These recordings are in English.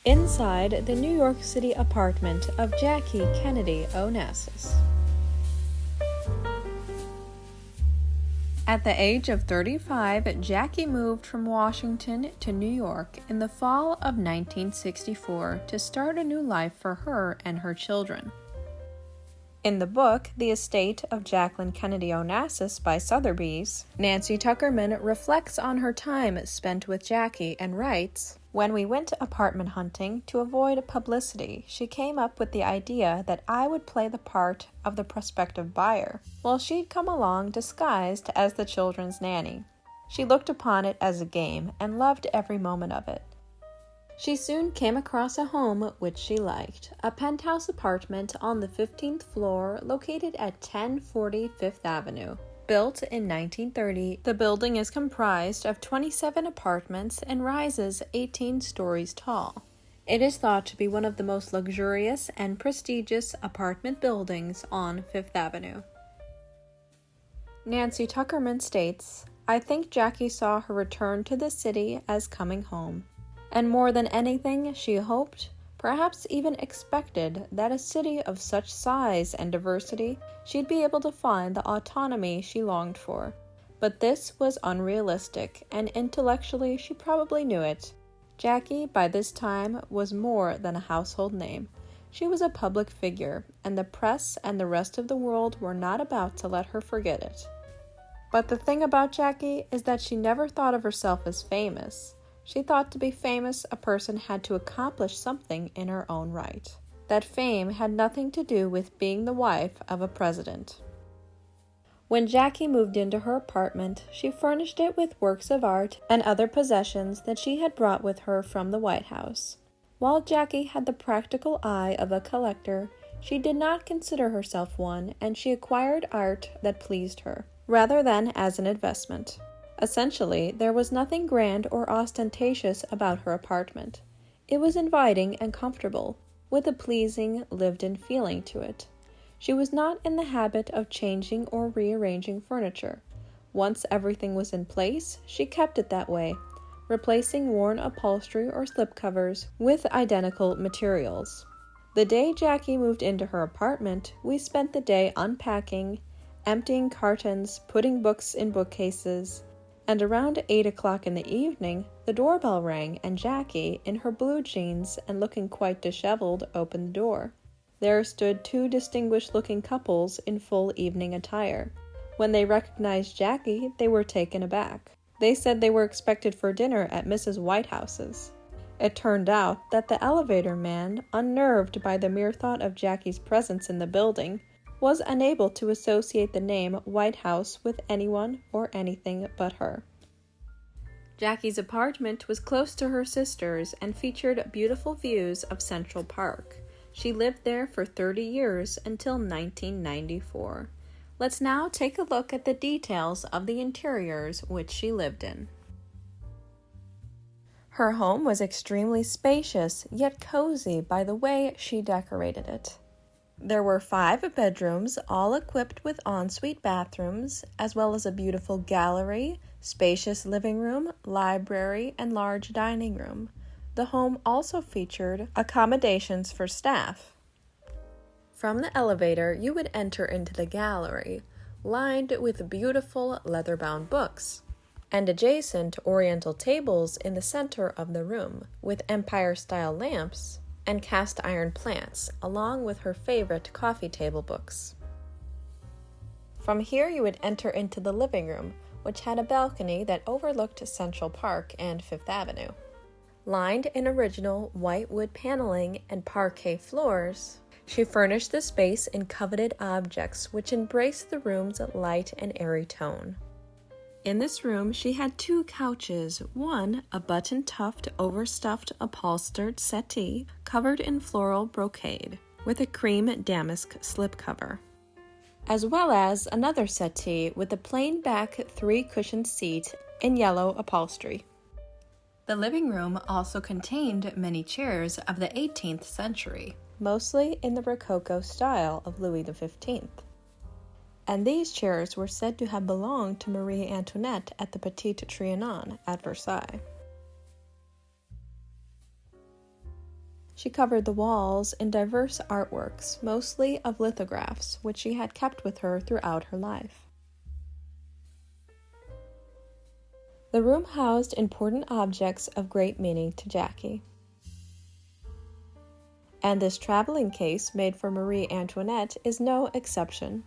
inside the New York City apartment of Jackie Kennedy Onassis. At the age of 35, Jackie moved from Washington to New York in the fall of 1964 to start a new life for her and her children. In the book, The Estate of Jacqueline Kennedy Onassis by Sotheby's, Nancy Tuckerman reflects on her time spent with Jackie and writes, "When we went apartment hunting to avoid publicity, she came up with the idea that I would play the part of the prospective buyer, while she'd come along disguised as the children's nanny. She looked upon it as a game and loved every moment of it. She soon came across a home which she liked, a penthouse apartment on the 15th floor located at 1040 Fifth Avenue. Built in 1930, the building is comprised of 27 apartments and rises 18 stories tall. It is thought to be one of the most luxurious and prestigious apartment buildings on Fifth Avenue." Nancy Tuckerman states, "I think Jackie saw her return to the city as coming home. And more than anything, she hoped, perhaps even expected, that a city of such size and diversity she'd be able to find the autonomy she longed for. But this was unrealistic, and intellectually she probably knew it. Jackie, by this time, was more than a household name. She was a public figure, and the press and the rest of the world were not about to let her forget it. But the thing about Jackie is that she never thought of herself as famous. She thought to be famous, a person had to accomplish something in her own right. That fame had nothing to do with being the wife of a president." When Jackie moved into her apartment, she furnished it with works of art and other possessions that she had brought with her from the White House. While Jackie had the practical eye of a collector, she did not consider herself one, and she acquired art that pleased her, rather than as an investment. Essentially, there was nothing grand or ostentatious about her apartment. It was inviting and comfortable, with a pleasing, lived-in feeling to it. She was not in the habit of changing or rearranging furniture. Once everything was in place, she kept it that way, replacing worn upholstery or slipcovers with identical materials. The day Jackie moved into her apartment, we spent the day unpacking, emptying cartons, putting books in bookcases, and around 8 o'clock in the evening, the doorbell rang and Jackie, in her blue jeans and looking quite disheveled, opened the door. There stood two distinguished-looking couples in full evening attire. When they recognized Jackie, they were taken aback. They said they were expected for dinner at Mrs. Whitehouse's. It turned out that the elevator man, unnerved by the mere thought of Jackie's presence in the building, was unable to associate the name White House with anyone or anything but her. Jackie's apartment was close to her sister's and featured beautiful views of Central Park. She lived there for 30 years until 1994. Let's now take a look at the details of the interiors which she lived in. Her home was extremely spacious, yet cozy by the way she decorated it. There were 5 bedrooms, all equipped with ensuite bathrooms, as well as a beautiful gallery, spacious living room, library, and large dining room. The home also featured accommodations for staff. From the elevator, you would enter into the gallery, lined with beautiful leather-bound books, and adjacent oriental tables in the center of the room, with empire-style lamps and cast-iron plants, along with her favorite coffee table books. From here you would enter into the living room, which had a balcony that overlooked Central Park and Fifth Avenue. Lined in original white wood paneling and parquet floors, she furnished the space in coveted objects which embraced the room's light and airy tone. In this room, she had 2 couches, one a button-tuft, overstuffed, upholstered settee covered in floral brocade with a cream damask slipcover, as well as another settee with a plain back 3-cushioned seat in yellow upholstery. The living room also contained many chairs of the 18th century, mostly in the Rococo style of Louis XV. And these chairs were said to have belonged to Marie Antoinette at the Petit Trianon at Versailles. She covered the walls in diverse artworks, mostly of lithographs, which she had kept with her throughout her life. The room housed important objects of great meaning to Jackie. And this traveling case made for Marie Antoinette is no exception.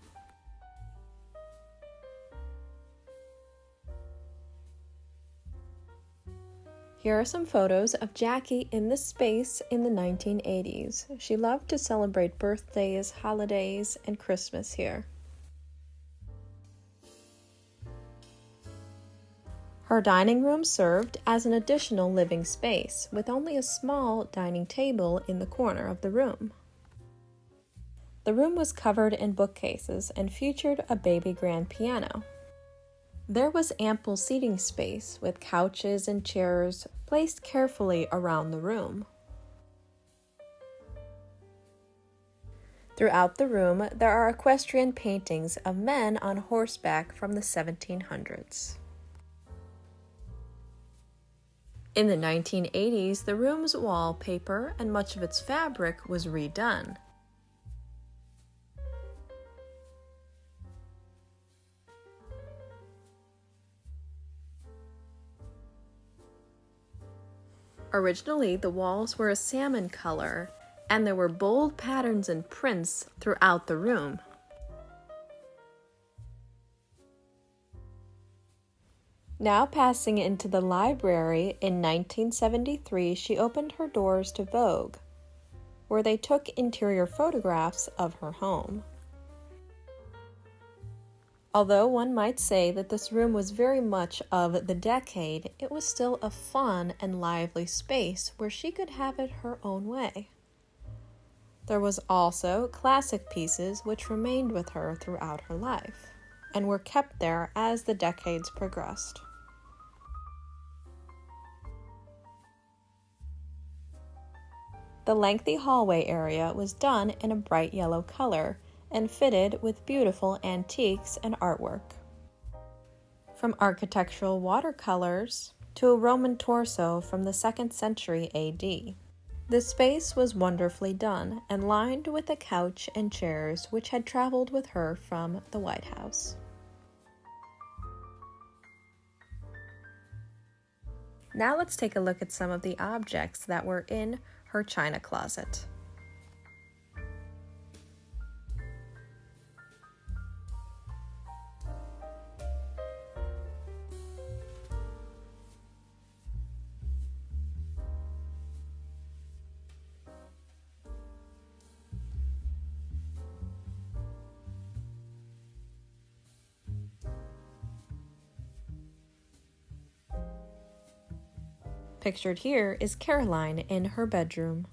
Here are some photos of Jackie in this space in the 1980s. She loved to celebrate birthdays, holidays, and Christmas here. Her dining room served as an additional living space, with only a small dining table in the corner of the room. The room was covered in bookcases and featured a baby grand piano. There was ample seating space, with couches and chairs placed carefully around the room. Throughout the room, there are equestrian paintings of men on horseback from the 1700s. In the 1980s, the room's wallpaper and much of its fabric was redone. Originally, the walls were a salmon color, and there were bold patterns and prints throughout the room. Now passing into the library, in 1973 she opened her doors to Vogue, where they took interior photographs of her home. Although one might say that this room was very much of the decade, it was still a fun and lively space where she could have it her own way. There was also classic pieces which remained with her throughout her life, and were kept there as the decades progressed. The lengthy hallway area was done in a bright yellow color, and fitted with beautiful antiques and artwork. From architectural watercolors to a Roman torso from the 2nd century AD. The space was wonderfully done and lined with a couch and chairs which had traveled with her from the White House. Now let's take a look at some of the objects that were in her china closet. Pictured here is Caroline in her bedroom.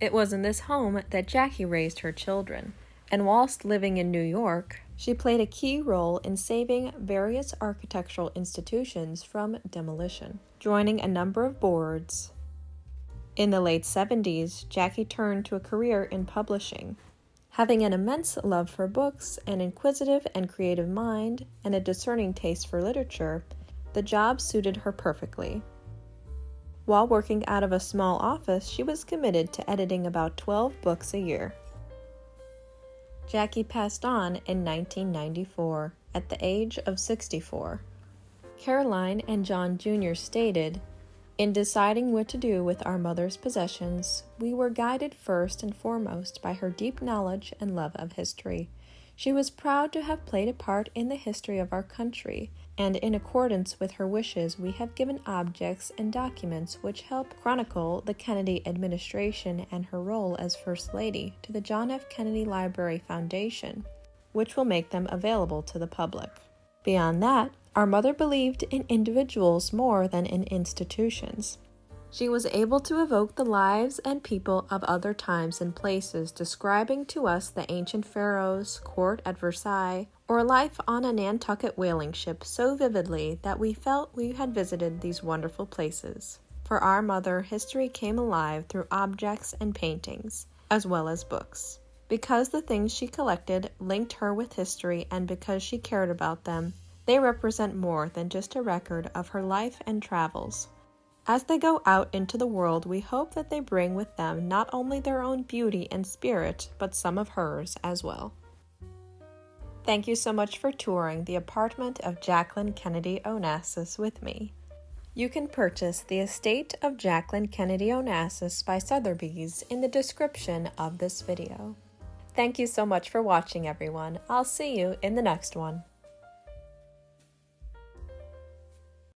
It was in this home that Jackie raised her children, and whilst living in New York, she played a key role in saving various architectural institutions from demolition, joining a number of boards. In the late 70s, Jackie turned to a career in publishing. Having an immense love for books, an inquisitive and creative mind, and a discerning taste for literature, the job suited her perfectly. While working out of a small office, she was committed to editing about 12 books a year. Jackie passed on in 1994 at the age of 64. Caroline and John Jr. stated, "In deciding what to do with our mother's possessions, we were guided first and foremost by her deep knowledge and love of history. She was proud to have played a part in the history of our country, and in accordance with her wishes, we have given objects and documents which help chronicle the Kennedy administration and her role as First Lady to the John F. Kennedy Library Foundation, which will make them available to the public." Beyond that, our mother believed in individuals more than in institutions. She was able to evoke the lives and people of other times and places, describing to us the ancient pharaohs, court at Versailles, or life on a Nantucket whaling ship so vividly that we felt we had visited these wonderful places. For our mother, history came alive through objects and paintings, as well as books. Because the things she collected linked her with history and because she cared about them, they represent more than just a record of her life and travels. As they go out into the world, we hope that they bring with them not only their own beauty and spirit, but some of hers as well. Thank you so much for touring the apartment of Jackie Kennedy Onassis with me. You can purchase The Estate of Jackie Kennedy Onassis by Sotheby's in the description of this video. Thank you so much for watching, everyone. I'll see you in the next one.